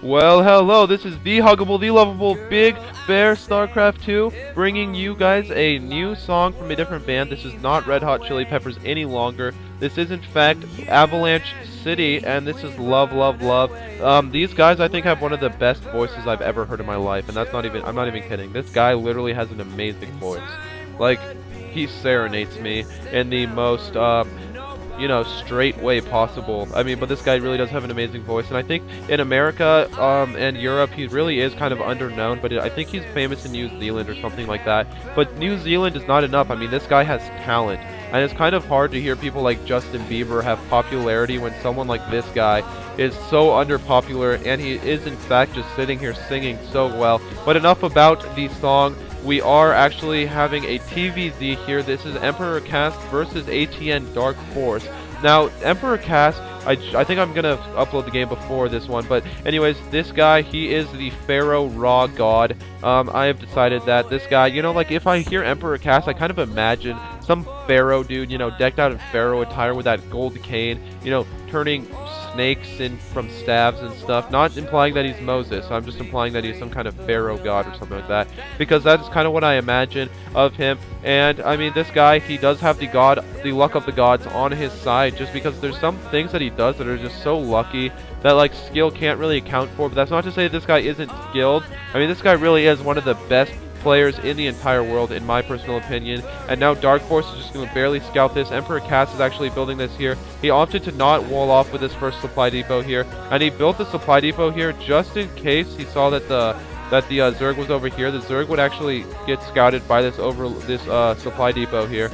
Well, hello, this is the huggable, the lovable Big Bear StarCraft 2, bringing you guys a new song from a different band. This is not Red Hot Chili Peppers any longer. This is, in fact, Avalanche City, and this is Love, Love, Love. These guys, I think, have one of the best voices I've ever heard in my life, and I'm not even kidding. This guy literally has an amazing voice. Like, he serenades me in the most, straight way possible. I mean, but this guy really does have an amazing voice, and I think in America and Europe, he really is kind of underknown, but I think he's famous in New Zealand or something like that. But New Zealand is not enough. I mean, this guy has talent, and it's kind of hard to hear people like Justin Bieber have popularity when someone like this guy is so underpopular, and he is in fact just sitting here singing so well. But enough about the song. We are actually having a TVZ here. This is EmpireKas versus ATN DarkForce. Now, EmpireKas, I think I'm going to upload the game before this one, but anyways, this guy, he is the Pharaoh Raw God. I have decided that this guy, like if I hear EmpireKas, I kind of imagine some Pharaoh dude, decked out in Pharaoh attire with that gold cane, turning snakes in from staves and stuff, not implying that he's Moses. I'm just implying that he's some kind of pharaoh god or something like that, because that's kind of what I imagine of him. And I mean, this guy, he does have the luck of the gods on his side, just because there's some things that he does that are just so lucky that like skill can't really account for. But that's not to say this guy isn't skilled. I mean, this guy really is one of the best players in the entire world, in my personal opinion. And now DarkForce is just going to barely scout this. EmpireKas is actually building this here. He opted to not wall off with his first supply depot here, and he built the supply depot here just in case he saw that the Zerg was over here. The Zerg would actually get scouted by this supply depot here,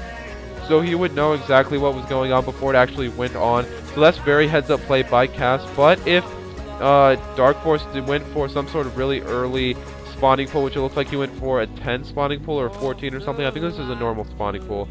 so he would know exactly what was going on before it actually went on. So that's very heads up play by Cas. But if DarkForce went for some sort of really early spawning pool, which it looks like he went for a 10 spawning pool or a 14 or something. I think this is a normal spawning pool.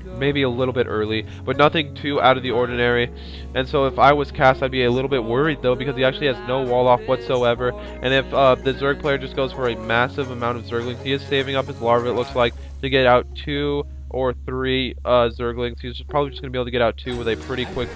Maybe a little bit early, but nothing too out of the ordinary. And so if I was Cass, I'd be a little bit worried though, because he actually has no wall off whatsoever. And if the Zerg player just goes for a massive amount of Zerglings, he is saving up his larva, it looks like, to get out 2 or 3 Zerglings. He's probably just going to be able to get out 2 with a pretty quick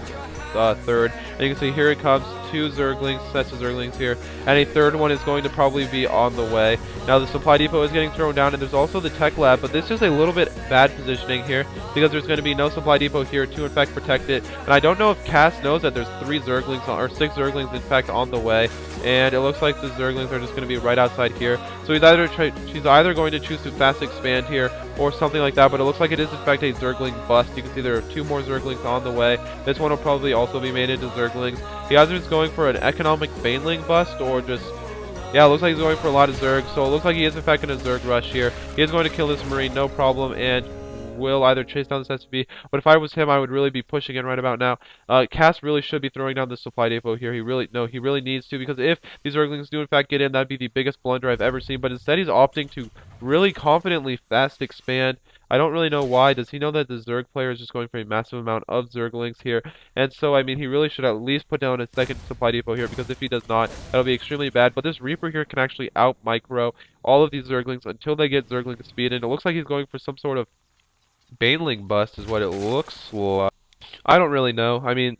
third. And you can see here it comes, 2 Zerglings, sets of Zerglings here, and a third one is going to probably be on the way. Now the supply depot is getting thrown down, and there's also the tech lab, but this is a little bit bad positioning here, because there's going to be no supply depot here to in fact protect it. And I don't know if Cass knows that there's 3 Zerglings, or 6 Zerglings in fact on the way, and it looks like the Zerglings are just going to be right outside here. So she's either going to choose to fast expand here, or something like that, but it looks like it is in fact a Zergling bust. You can see there are 2 more Zerglings on the way. This one will probably also be made into Zerglings. He either is going for an economic Baneling bust, or just, yeah, it looks like he's going for a lot of Zerg. So it looks like he is in fact going to Zerg rush here. He is going to kill this Marine, no problem, and will either chase down this SCV. But if I was him, I would really be pushing in right about now. Cass really should be throwing down the supply depot here. He really needs to, because if these Zerglings do in fact get in, that'd be the biggest blunder I've ever seen. But instead he's opting to really confidently fast expand. I don't really know why. Does he know that the Zerg player is just going for a massive amount of Zerglings here? And so, I mean, he really should at least put down a second supply depot here, because if he does not, that'll be extremely bad. But this Reaper here can actually out-micro all of these Zerglings until they get Zergling speed, and it looks like he's going for some sort of Baneling bust is what it looks like. I don't really know. I mean,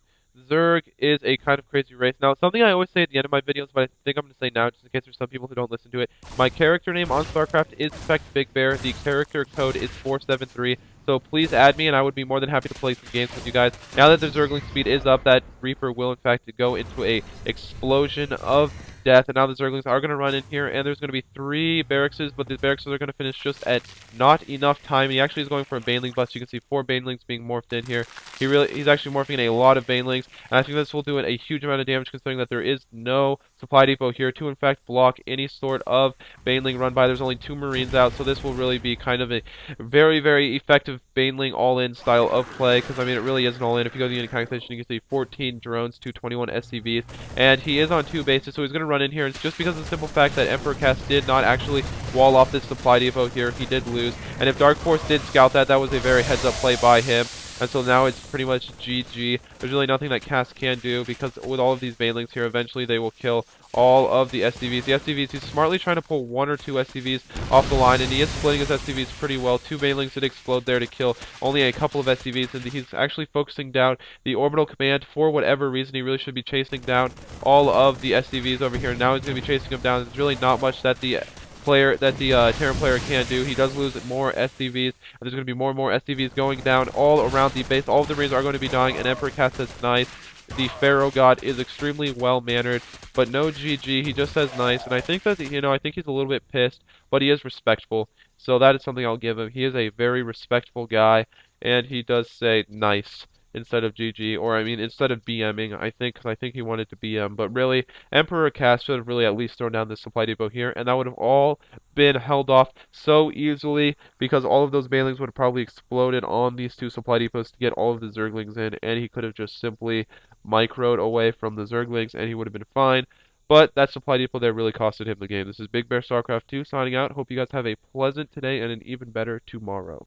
Zerg is a kind of crazy race. Now, something I always say at the end of my videos, but I think I'm going to say now, just in case there's some people who don't listen to it. My character name on StarCraft is in fact Big Bear. The character code is 473. So please add me, and I would be more than happy to play some games with you guys. Now that the Zergling speed is up, that Reaper will in fact go into a explosion of death, and now the Zerglings are going to run in here, and there's going to be 3 barracks, but the barracks are going to finish just at not enough time. He actually is going for a Baneling bust. You can see 4 Banelings being morphed in here. He's actually morphing in a lot of Banelings, and I think this will do a huge amount of damage, considering that there is no supply depot here to in fact block any sort of Baneling run by. There's only 2 Marines out, so this will really be kind of a very, very effective Baneling all-in style of play, because I mean it really is an all-in. If you go to the unit calculation, you can see 14 drones to 21 SCVs, and he is on 2 bases, so he's going to run in here. It's just because of the simple fact that EmpireKas did not actually wall off this supply depot here. He did lose, and if DarkForce did scout that, that was a very heads-up play by him. And so now it's pretty much GG. There's really nothing that Kas can do, because with all of these banelings here, eventually they will kill all of the SCVs. The SCVs, he's smartly trying to pull 1 or 2 SCVs off the line, and he is splitting his SCVs pretty well. 2 banelings did explode there to kill only a couple of SCVs, and he's actually focusing down the orbital command. For whatever reason, he really should be chasing down all of the SCVs over here. Now he's going to be chasing them down. There's really not much that the Terran player can do. He does lose more SCVs, and there's going to be more and more SCVs going down all around the base. All of the Marines are going to be dying, and EmpireKas says nice. The Pharaoh God is extremely well-mannered, but no GG. He just says nice, and I think that, I think he's a little bit pissed, but he is respectful, so that is something I'll give him. He is a very respectful guy, and he does say nice instead of GG, or I mean, instead of BMing, I think, because I think he wanted to BM, but really, EmpireKas should have really at least thrown down this supply depot here, and that would have all been held off so easily, because all of those banelings would have probably exploded on these 2 supply depots to get all of the Zerglings in, and he could have just simply microed away from the Zerglings, and he would have been fine. But that supply depot there really costed him the game. This is Big Bear StarCraft 2 signing out. Hope you guys have a pleasant today and an even better tomorrow.